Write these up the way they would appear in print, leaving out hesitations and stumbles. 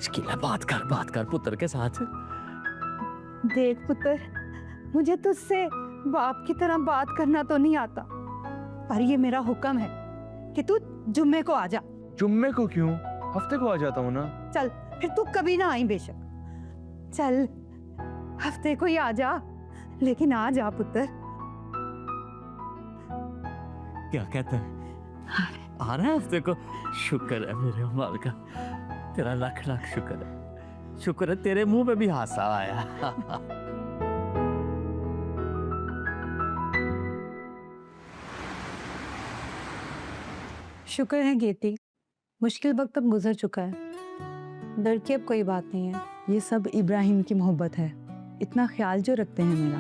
शकीला बात कर पुत्र के साथ। देख पुत्र, मुझे तुझसे बाप की तरह बात करना तो नहीं आता, पर ये मेरा हुक्म है कि तू जुम्मे को आ जा। जुम्मे को क्यों? हफ्ते को आ जाता हूँ ना। चल फिर तू कभी ना आई बेशक, चल हफ्ते को ही आ जा, लेकिन आ जा पुत्र। क्या कहता है? आ रहा है हफ्ते को? शुक्र है मेरे माल का, तेरा लाख लाख शुक्र है। शुक्र है तेरे मुंह पे भी हासा आया। शुक्र है गेती, मुश्किल वक्त अब गुजर चुका है, डर की अब कोई बात नहीं है। ये सब इब्राहिम की मोहब्बत है, इतना ख्याल जो रखते हैं मेरा।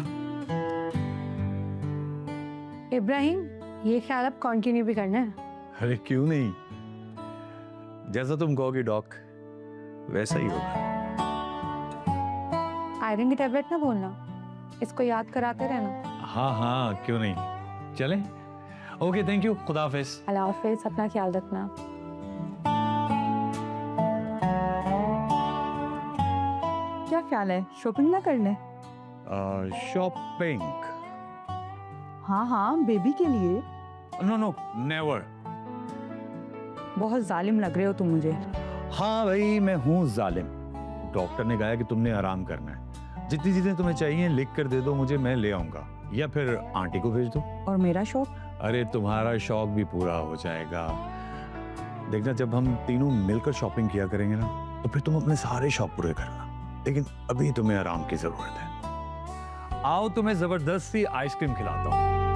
इब्राहिम, ये ख्याल अब कंटिन्यू भी करना है। अरे क्यों नहीं, जैसा तुम कहोगे डॉक वैसा ही होगा। आयरन की टैबलेट ना भूलना, इसको याद कराते रहना। हाँ हाँ क्यों नहीं, चलें। ओके थैंक यू, खुदा हाफिज। अल्लाह हाफिज, अपना ख्याल रखना। क्या ख्याल है, शॉपिंग ना करने? शॉपिंग? हाँ हाँ, बेबी के लिए। No no never. बहुत जालिम लग रहे हो तुम मुझे। हाँ भाई मैं हूँ जालिम। डॉक्टर ने कहा कि तुमने आराम करना है, जितनी चीजें तुम्हें चाहिए लिख कर दे दो मुझे, मैं ले आऊंगा, या फिर आंटी को भेज दो। और मेरा शौक? अरे तुम्हारा शौक भी पूरा हो जाएगा। देखना जब हम तीनों मिलकर शॉपिंग किया करेंगे ना, तो फिर तुम अपने सारे शौक पूरे करना, लेकिन अभी तुम्हें आराम की जरूरत है। आओ तुम्हें जबरदस्ती आइसक्रीम खिलाता हूँ।